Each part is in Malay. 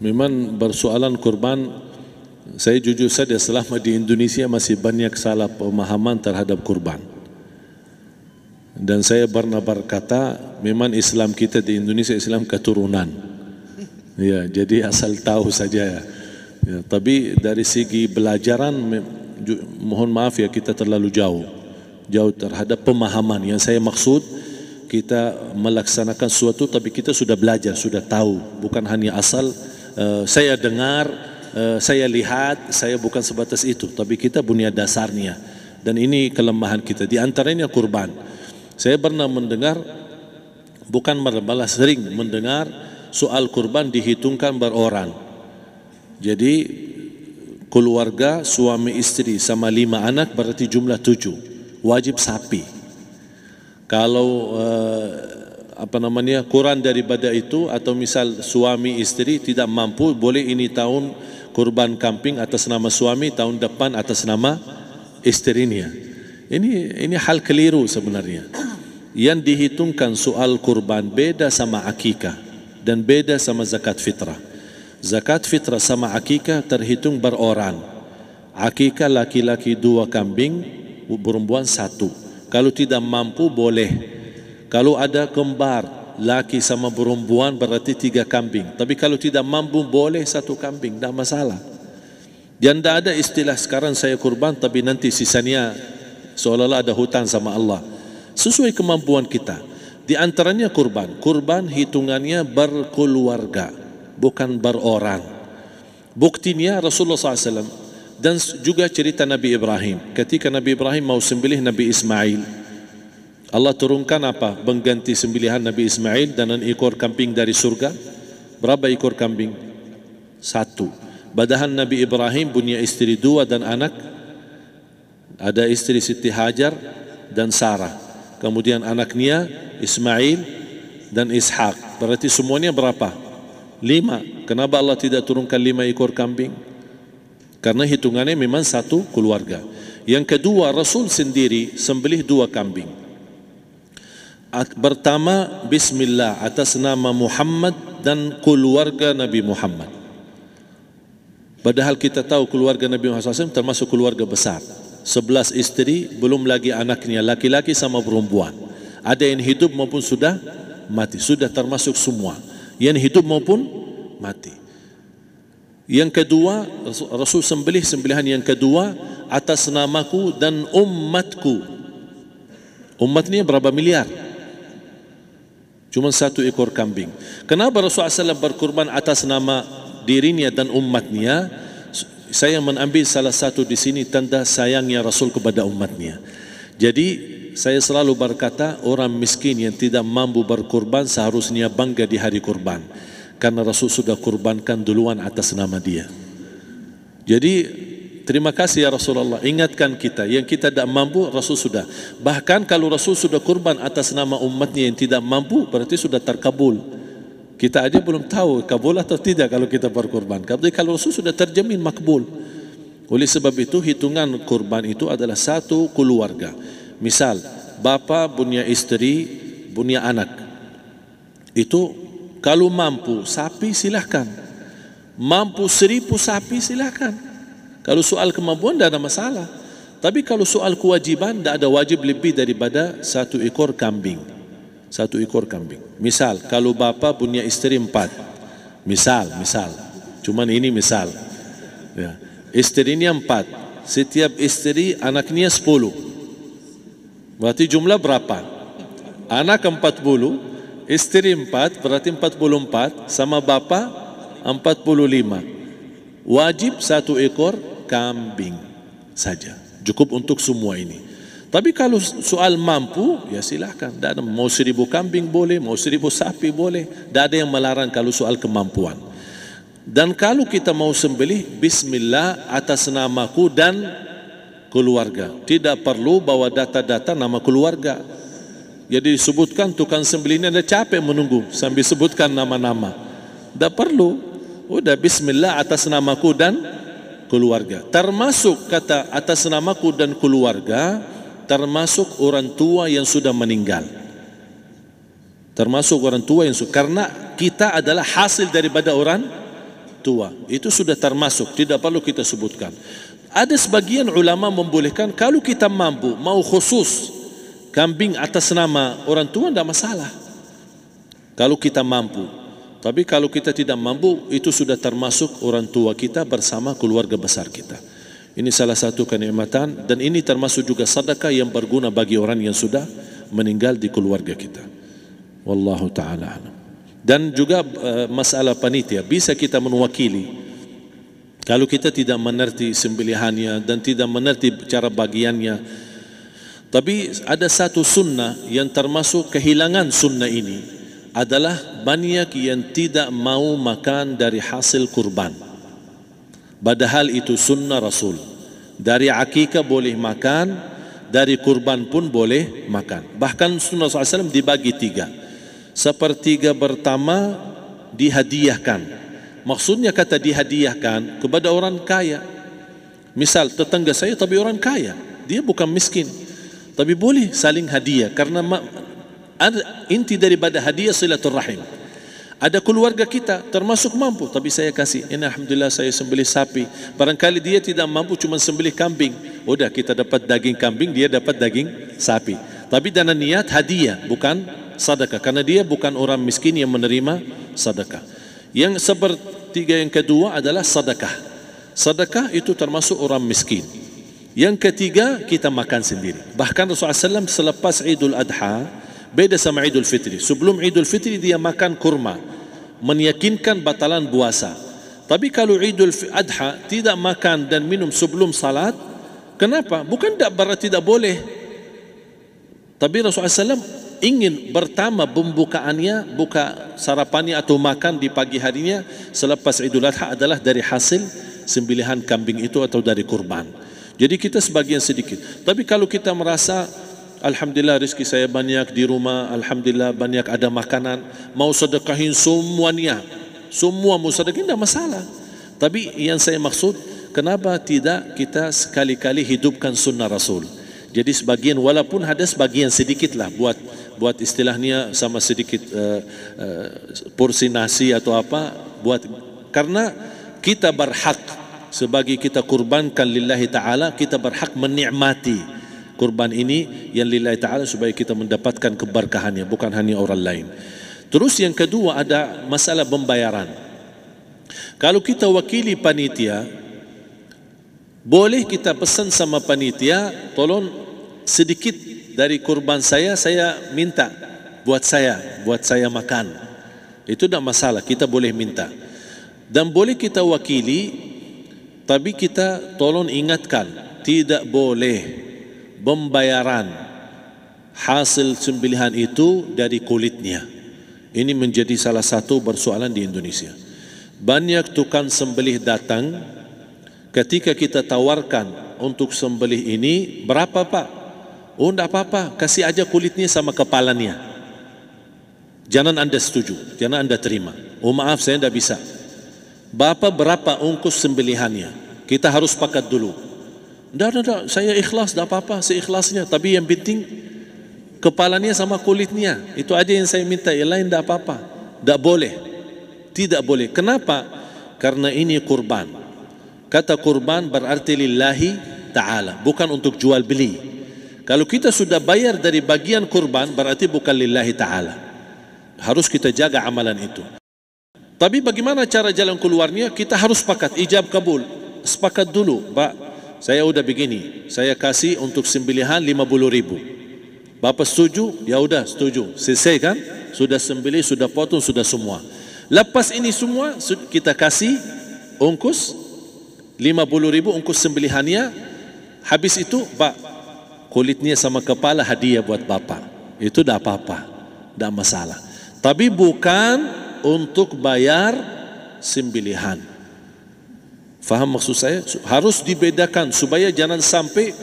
memang bersoalan kurban, saya jujur saja selama di Indonesia masih banyak salah pemahaman terhadap kurban. Dan saya pernah berkata, memang Islam kita di Indonesia Islam keturunan. Ya, jadi asal tahu saja ya. Ya, tapi dari segi belajaran, mohon maaf ya, kita terlalu jauh terhadap pemahaman. Yang saya maksud, kita melaksanakan sesuatu tapi kita sudah belajar, sudah tahu, bukan hanya asal saya dengar, saya lihat, saya bukan sebatas itu, tapi kita punya dasarnya. Dan ini kelemahan kita, di antaranya kurban. Saya pernah mendengar, bukan malah sering mendengar soal kurban dihitungkan beroran. Jadi keluarga suami istri sama 5 anak berarti jumlah 7, wajib sapi. Kalau kurang daripada itu, atau misal suami istri tidak mampu, boleh ini tahun kurban kambing atas nama suami, tahun depan atas nama istrinya. Ini hal keliru sebenarnya. Yang dihitungkan soal kurban beda sama akikah dan beda sama zakat fitrah. Zakat fitrah sama akikah terhitung beroran. Akikah laki-laki 2 kambing, perempuan 1. Kalau tidak mampu boleh. Kalau ada kembar laki sama perempuan berarti 3 kambing. Tapi kalau tidak mampu boleh 1 kambing, tidak masalah. Dan tidak ada istilah sekarang saya kurban tapi nanti sisanya seolah-olah ada hutang sama Allah. Sesuai kemampuan kita. Di antaranya kurban. Kurban hitungannya berkeluarga, bukan beroran. Buktinya Rasulullah SAW dan juga cerita Nabi Ibrahim. Ketika Nabi Ibrahim mau sembelih Nabi Ismail, Allah turunkan apa? Mengganti sembelihan Nabi Ismail dengan ekor kambing dari surga. Berapa ekor kambing? 1. Padahal Nabi Ibrahim punya istri 2 dan anak. Ada istri Siti Hajar dan Sarah. Kemudian anaknya Ismail dan Ishak. Berarti semuanya berapa? 5. Kenapa Allah tidak turunkan 5 ekor kambing? Karena hitungannya memang 1 keluarga. Yang kedua, Rasul sendiri sembelih 2 kambing. Pertama, Bismillah atas nama Muhammad dan keluarga Nabi Muhammad. Padahal kita tahu keluarga Nabi Muhammad SAW termasuk keluarga besar. 11 istri, belum lagi anaknya laki-laki sama perempuan. Ada yang hidup maupun sudah mati, sudah termasuk semua. Yang hidup maupun mati. Yang kedua, Rasul sembelih sembelihan yang kedua atas namaku dan umatku. Umatnya berapa miliar? Cuma 1 ekor kambing. Kenapa Rasulullah SAW berkurban atas nama dirinya dan umatnya? Saya mengambil salah satu di sini tanda sayangnya Rasul kepada umatnya. Jadi saya selalu berkata, orang miskin yang tidak mampu berkurban seharusnya bangga di hari kurban, karena Rasul sudah kurbankan duluan atas nama dia. Jadi terima kasih ya Rasulullah, ingatkan kita yang kita tidak mampu, Rasul sudah. Bahkan kalau Rasul sudah kurban atas nama umatnya yang tidak mampu, berarti sudah terkabul. Kita aja belum tahu kabul atau tidak kalau kita berkurban. Tapi kalau Rasul sudah terjamin makbul. Oleh sebab itu hitungan kurban itu adalah 1 keluarga. Misal bapa punya istri, punya anak. Itu kalau mampu sapi silahkan. Mampu 1000 sapi silahkan. Kalau soal kemampuan tidak ada masalah. Tapi kalau soal kewajiban tidak ada wajib lebih daripada 1 ekor kambing. 1 ekor kambing. Misal kalau bapa punya istri 4, misal, cuman ini misal ya. Istrinya 4, setiap istri anaknya 10. Berarti jumlah berapa? Anak 40, istri 4, berarti 44, sama bapa 45. Wajib 1 ekor kambing saja, cukup untuk semua ini. Tapi kalau soal mampu, ya silahkan. Mau 1000 kambing boleh, mau 1000 sapi boleh. Tidak ada yang melarang kalau soal kemampuan. Dan kalau kita mau sembelih, Bismillah atas namaku dan keluarga. Tidak perlu bawa data-data nama keluarga. Jadi disebutkan tukang sembelihnya ada capek menunggu sambil sebutkan nama-nama. Tidak perlu. Udah Bismillah atas namaku dan keluarga. Termasuk kata atas namaku dan keluarga, termasuk orang tua yang sudah meninggal. Termasuk orang tua yang sudah, karena kita adalah hasil daripada orang tua. Itu sudah termasuk, tidak perlu kita sebutkan. Ada sebagian ulama membolehkan kalau kita mampu mau khusus kambing atas nama orang tua, tidak masalah kalau kita mampu. Tapi kalau kita tidak mampu, itu sudah termasuk orang tua kita bersama keluarga besar kita. Ini salah satu kenikmatan, dan ini termasuk juga sedekah yang berguna bagi orang yang sudah meninggal di keluarga kita. Wallahu ta'ala alam. Dan juga masalah panitia, bisa kita mewakili. Kalau kita tidak mengerti sembelihannya dan tidak mengerti cara bagiannya. Tapi ada satu sunnah yang termasuk kehilangan sunnah ini adalah banyak yang tidak mau makan dari hasil kurban. Padahal itu sunnah Rasul. Dari akikah boleh makan, dari kurban pun boleh makan. Bahkan sunnah SAW dibagi 3. Sepertiga pertama dihadiahkan. Maksudnya kata dihadiahkan kepada orang kaya. Misal tetangga saya tapi orang kaya, dia bukan miskin, tapi boleh saling hadiah. Karena inti daripada hadiah silaturrahim. Ada keluarga kita termasuk mampu, tapi saya kasih, ini alhamdulillah saya sembelih sapi. Barangkali dia tidak mampu, cuma sembelih kambing. Udah, kita dapat daging kambing, dia dapat daging sapi. Tapi dengan niat hadiah, bukan sedekah, karena dia bukan orang miskin yang menerima sedekah. Yang sepertiga yang kedua adalah sedekah. Sedekah itu termasuk orang miskin. Yang ketiga, kita makan sendiri. Bahkan Rasulullah SAW selepas Idul Adha, beda sama Idul Fitri. Sebelum Idul Fitri dia makan kurma, meyakinkan batalan puasa. Tapi kalau Idul Adha tidak makan dan minum sebelum salat, kenapa? Bukan berarti tidak boleh. Tapi Rasulullah SAW ingin pertama pembukaannya, buka sarapannya atau makan di pagi harinya selepas Idul Adha adalah dari hasil sembelihan kambing itu atau dari kurban. Jadi kita sebagian sedikit. Tapi kalau kita merasa alhamdulillah rezeki saya banyak di rumah, alhamdulillah banyak ada makanan, mau sedekahin semuanya, semua mau sedekahin, tidak masalah. Tapi yang saya maksud, kenapa tidak kita sekali-kali hidupkan sunnah Rasul? Jadi sebagian, walaupun ada sebagian sedikit lah, buat istilahnya sama sedikit porsi nasi atau apa, karena kita berhak sebagai kita kurbankan lillahi ta'ala, kita berhak menikmati kurban ini yang lillahi ta'ala supaya kita mendapatkan keberkahannya, bukan hanya orang lain. Terus yang kedua ada masalah pembayaran. Kalau kita wakili panitia, boleh kita pesan sama panitia, tolong sedikit dari kurban saya minta buat saya makan. Itu tidak masalah, kita boleh minta. Dan boleh kita wakili, tapi kita tolong ingatkan, tidak boleh pembayaran hasil sembelihan itu dari kulitnya. Ini menjadi salah satu persoalan di Indonesia. Banyak tukang sembelih datang, ketika kita tawarkan untuk sembelih ini, berapa Pak? Oh tidak apa-apa, kasih aja kulitnya sama kepalanya. Jangan Anda setuju, jangan Anda terima. Oh maaf, saya tidak bisa. Bapak berapa ongkos sembelihannya? Kita harus sepakat dulu. Tidak, saya ikhlas, tidak apa-apa, seikhlasnya. Tapi yang penting kepalanya sama kulitnya. Itu aja yang saya minta, yang lain tidak apa-apa. Tidak boleh. Tidak boleh. Kenapa? Karena ini kurban. Kata kurban berarti lillahi ta'ala, bukan untuk jual beli. Kalau kita sudah bayar dari bagian kurban, berarti bukan lillahi ta'ala. Harus kita jaga amalan itu. Tapi bagaimana cara jalan keluarnya? Kita harus sepakat, ijab kabul. Sepakat dulu, Pak, saya udah begini, saya kasih untuk sembelihan 50.000. Bapak setuju? Ya udah setuju. Selesai kan? Sudah sembelih, sudah potong, sudah semua. Lepas ini semua kita kasih ongkos 50.000 ongkos sembelihannya. Habis itu, Pak, kulitnya sama kepala hadiah buat Bapak. Itu tidak apa-apa, tidak masalah. Tapi bukan untuk bayar sembelihan. Faham maksud saya? Harus dibedakan supaya jangan sampai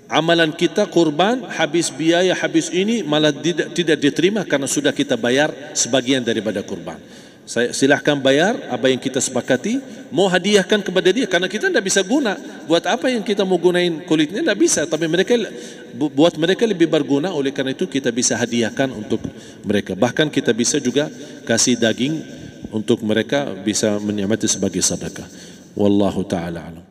amalan kita kurban habis biaya, habis ini malah tidak diterima karena sudah kita bayar sebagian daripada kurban. Saya silahkan bayar apa yang kita sepakati, mau hadiahkan kepada dia karena kita tidak bisa guna. Buat apa yang kita mau gunain kulitnya, tidak bisa. Tapi mereka, buat mereka lebih berguna, oleh karena itu kita bisa hadiahkan untuk mereka. Bahkan kita bisa juga kasih daging untuk mereka bisa menikmati sebagai sedekah. Wallahu taala alam.